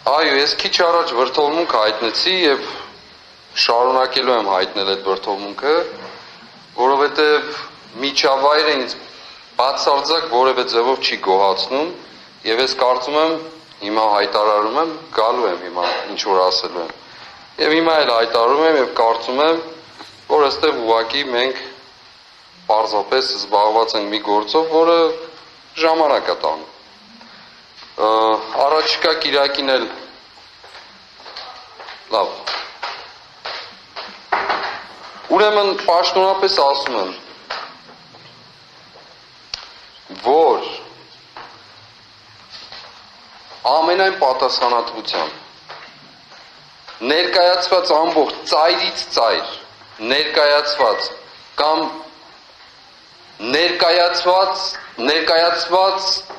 Այո, ես քիչ առաջ վրդովմունք հայտնեցի եւ շարունակելու եմ հայտնել այդ վրդովմունքը, որովհետեւ միջավայրը ինձ բացարձակ որևէ ձևով չի գոհացնում եւ ես կարծում եմ հիմա հայտարարում եմ, գալու եմ հիմա ինչ որ ասելու եմ։ Եվ հիմա էլ հայտարարում եմ եւ կարծում եմ, որ այստեղ ուղղակի մենք պարզապես զբաղված ենք մի գործով, որը ժամանակ է տանում։ Առաջիկա կիրակին էլ լավ։ Ուրեմն պաշտոնապես ասում եմ, որ ամենայն պատասխանատվությամբ ներկայացված ամբողջ ծայրից ծայր ներկայացված կամ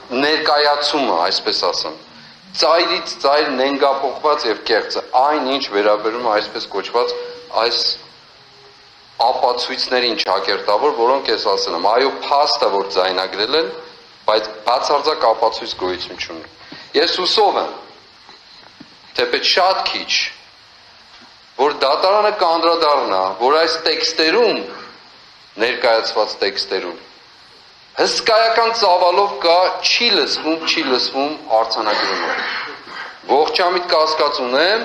ներկայացումը, այսպես ասեմ, ծայրից ծայր նենգափոխված եւ կեղծը, այն ինչ վերաբերում է այսպես կոչված այս ապացույցներին ճակերտավոր, որոնք ես ասել եմ, այո, փաստը որ ձայնագրել են, բայց բացարձակ ապացույց գոյություն չունի։ Ես հուսով եմ, թեպետ շատ քիչ, որ դատարանը կանդրադառնա, որ այս տեքստերում, ներկայացված տեքստերում, հսկայական ծավալով կա չի լսվում արձանագրումը։ Ողջամիտ կասկած ունեմ,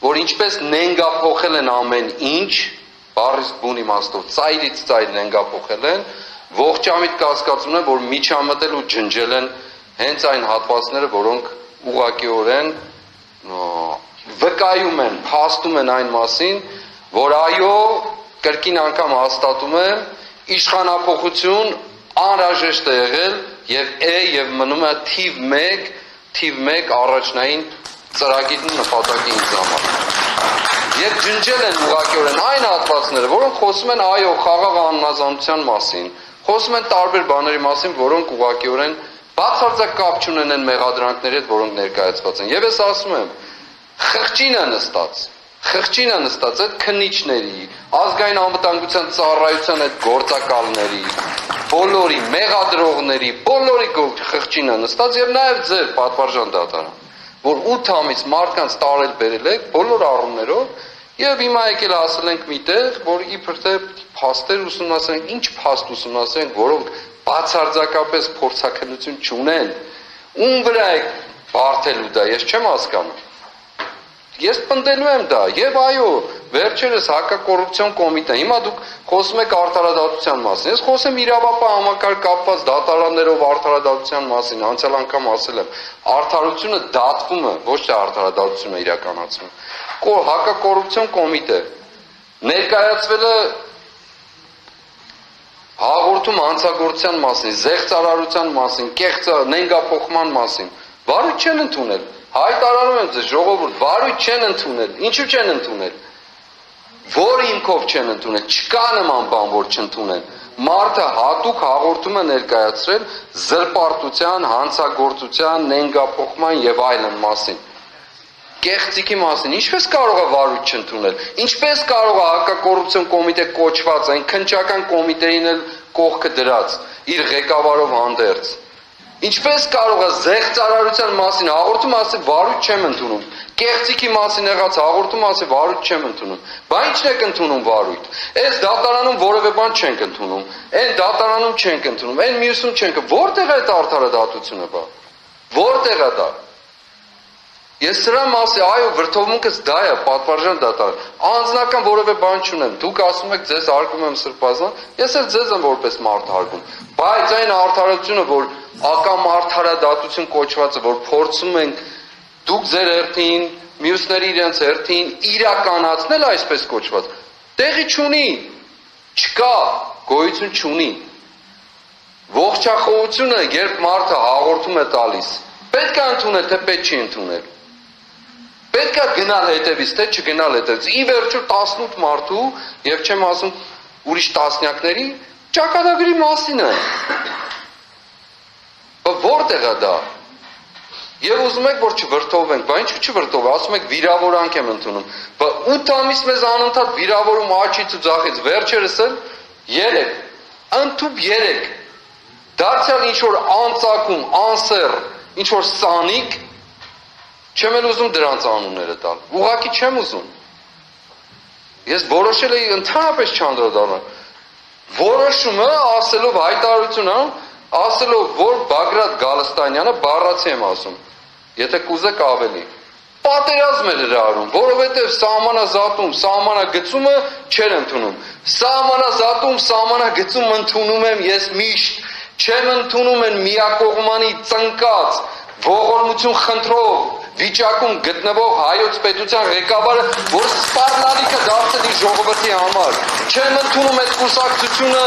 որ ինչպես նենգափոխել են ամեն ինչ, բառից բուն իմաստով, ծայրից ծայր նենգափոխել են, ողջամիտ կասկած ունեմ, որ միջամտել ու ջնջել են հենց այն հատվածները, որոնք ուղղակիորեն վկայում են, փաստում են այն մասին, որ այո, կրկին անգամ հաստատում եմ, իշխանափոխություն անհրաժեշտ է եղել եւ եւ մնում է թիվ 1 առաջնային ծրագիրն նպատակի ինձհամար։ Եվ ջնջել են ուղղակիորեն այն հատվածները, որոնք խոսում են այո խաղաղ անհնազանդության մասին, խոսում են տարբեր բաների մասին, որոնք ուղղակիորեն բացարձակ կապ չունեն մեղադրանքների հետ, որոնք ներկայացված են։ Եվ ես ասում եմ, խղճինը նստած այդ քննիչների, ազգային անվտանգության ծառայության այդ գործակալների, բոլորի մեղադրողների, բոլորի խղճինը նստած եւ նաեւ ձեր պատվարժան դատարան, որ 8 ամիս մարդկանց տարել բերել եք բոլոր առումներով եւ հիմա եկել ասել ենք միտեղ, որ իբր թե փաստեր ուսումնասիրենք, ինչ փաստ ուսումնասիրենք, որոնք բացարձակապես փորձաքննություն չունեն, ում վրա է բարթելու դա, ես չեմ հասկանում։ Ես պնդելու եմ դա, եւ այո, վերջերս հակակոռուպցիոն կոմիտե, հիմա դուք խոսում եք արդարադատության մասին, ես խոսեմ իրավապահ համակարգ կապված դատարաններով արդարադատության մասին, անցյալ անգամ ասել եմ, արդարությունը դատվում է, ոչ թե արդարադատությունը իրականացվում։ Հակակոռուպցիոն կոմիտե ներկայացվել է հաղորդում հանցագործության մասին, զեղծարարության մասին, կեղծ նենգափոխման մասին, վարույթ չեն ընդունել։ Հայտարարում եմ ձեզ, ժողովուրդ, վարույթ չեն ընդունել։ Ինչու չեն ընդունել։ Որ հիմքով չեն ընդունել, չկա նման բան, որ չընդունեն։ Մարդը հատուկ հաղորդում է ներկայացրել զրպարտության, հանցագործության, նենգափոխման եւ այլն մասին։ Կեղծիքի մասին, ինչպես կարող է վարույթ չընդունել։ Ինչպես կարող է հակակոռուպցիոն կոմիտե կոչված, այն քննչական կոմիտեին էլ կողքը դրած, իր ղեկավարով հանդերձ։ Ինչպես կարող է զեղծարարության մասին հաղորդում ասել վարույթ չեմ ընդունում, կեղծիքի մասին եղած հաղորդում ասել վարույթ չեմ ընդունում, բա ի՞նչն եք ընդունում վարույթ։ Այս դատարանում որևէ բան չենք ընդունում, այն դատարանում չենք ընդունում, այն մյուսում չենք, որտեղ է այդ արդարադատությունը բա։ Որտեղ է դա։ Ես սրա մասի, այո, վրդովմունքս դա է, պատվարժան դատարան, անձնական որևէ բան չունեմ, դուք ասում եք ձեզ հարգում եմ սրբազան, ես էլ ձեզ եմ որպես մարդ հարգում, բայց այն արդարությունը, որ ակամ արդարադատություն կոչվածը, որ փորձում ենք դուք ձեր հերթին, մյուսների իրենց հերթին իրականացնել այսպես կոչված, տեղի չունի, չկա, գոյություն չունի։ Ողջախոհությունը, երբ մարդը հաղորդում է տալիս, պետք է ընդունել, թե պետք չի ընդունել։ Պետք է գնալ հետևից, թե չգնալ հետևից։ Ի վերջո 18 մարդու, եւ չեմ ասում ուրիշ տասնյակների, ճակատագրի մասին է։ Որտեղ է դա։ Եվ ուզում եք, որ չվրդովենք, բա ինչու չվրդով, ասում եք վիրավորանք եմ ընդունում։ Բա 8 ամիս մեզ անընդհատ վիրավորում աչից ու ձախից, վերջերս էլ 3, ընդཐུպ 3, դարձյալ ինչ որ անծակում, անսեր, ինչ որ սանիկ, Չեմ էլ ուզում դրանց անունները տալ։ Ուղղակի չեմ ուզում։ Ես որոշել էի ընդհանրապես չանդրադառնալ։ Որոշումը ասելով հայտարարություն անում, ասելով որ Բագրատ Գալստանյանը բառացի եմ ասում։ Եթե կուզեք ավելի։ Պատերազմ էր հրահրում, որովհետև սահմանազատում, սահմանագծումը չեր ընդունում։ Սահմանազատում, սահմանագծում ընդունում եմ ես միշտ, չեմ ընդունում են միակողմանի ծնկած, ողորմություն խնդրող վիճակում գտնվող հայոց պետության ղեկավարը, որ սպառնալիքը դարձնի ժողովրդի համար։ Չեմ ընդունում այդ կուսակցությունը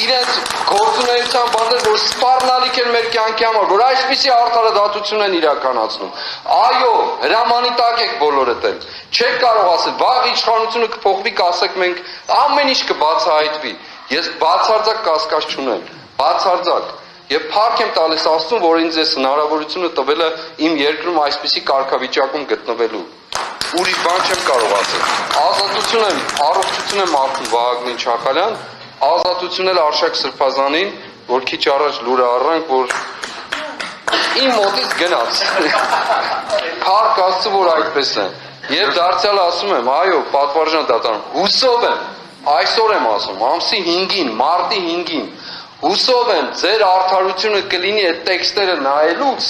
իրենց գործունեության բաներ, որ սպառնալիք են մեր կյանքի համար, որ այսպիսի արդարադատություն են իրականացնում։ Այո, հրամանի տակ եք բոլորդ էլ։ Չեք կարող ասել, վաղ իշխանությունը կփոխվի, կասեք մենք ամեն ինչ կբացահայտվի։ Ես բացարձակ կասկած չունեմ, բացարձակ։ Եվ փառք եմ տալիս Աստծուն, որ ինձ այս հնարավորությունը տվել է իմ երկրում այսպիսի կարգավիճակում գտնվելու։ Ուրիշ բան չեմ կարող ասել։ Ազատություն եմ, առողջություն եմ աղթում Վահագնին Չախալյան, ազատություն էլ Արշակ Սրբազանին, որ քիչ առաջ լուրը առանք, որ իմ մոտից գնաց։ Փառք Աստծո, որ այդպես է։ Եվ դարձյալ ասում եմ, այո, պատվարժան դատարան, հուսով եմ, այսօր եմ ասում, ամսի 5-ին, մարտի 5-ին հուսով եմ, ձեր արդարությունը կլինի այդ տեքստերը նայելուց,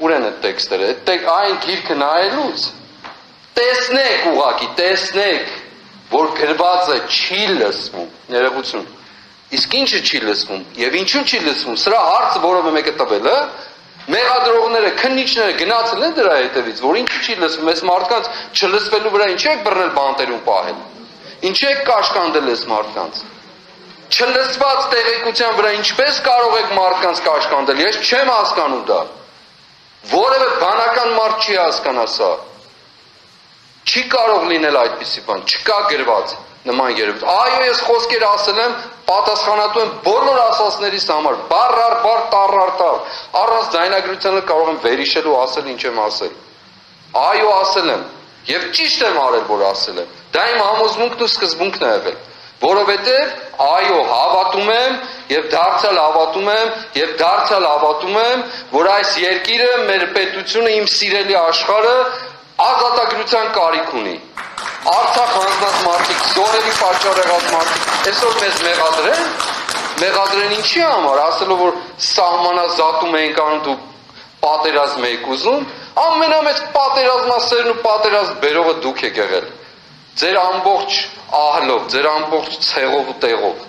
ուր են այդ տեքստերը, այն գիրքը նայելուց, տեսնեք ուղղակի, տեսնեք, որ գրված է չի լսվում, ներողություն, իսկ ինչը չի լսվում, և ինչու չի լսվում, սրա հարցը որովը մեկը տվել է, մեղադրողները, քննիչները գնացել են դրա հետևից, որ ինչու չի լսվում, այս մարդկանց չլսվելու վրա ինչ եք բռնել բանտերում պահել, ինչ եք կաշկանդել այս մարդկանց, չլսված տեղեկության վրա ինչպես կարող եք մարդկանց կաշկանդել, ես չեմ հասկանում դա, որևէ բանական մարդ չի հասկանա սա, չի կարող լինել այդպիսի բան, չկա գրված նման երևույթ, այո ես խոսքեր ասել եմ, պատասխանատու եմ բոլոր ասածներիս համար, բառ առ բառ, տառ առ տառ, առանց ձայնագրությանը կարող եմ վերհիշել ու ասել ինչ եմ ասել, այո ասել եմ, և ճիշտ եմ արել, որ ասել եմ, դա իմ համոզմունքն ու սկզբունքն է եղել, որովհետև այո հավատում եմ և դարձյալ հավատում եմ, որ այս երկիրը, մեր պետությունը, իմ սիրելի աշխարհը ազատագրության կարիք ունի։ Արցախ հանձնած մարդիկ, զորերի պատճառ եղած մարդիկ, այսօր մեզ մեղադրեն ինչի համար, ասելով որ սահմանազատում ենք անում, դու պատերազմ եք ուզում, ամենամեծ պատերազմասերն ու պատերազմ բերողը դուք եք եղել։ Ձեր ամբողջ ահլով, ձեր ամբողջ ցեղով ու տեղով։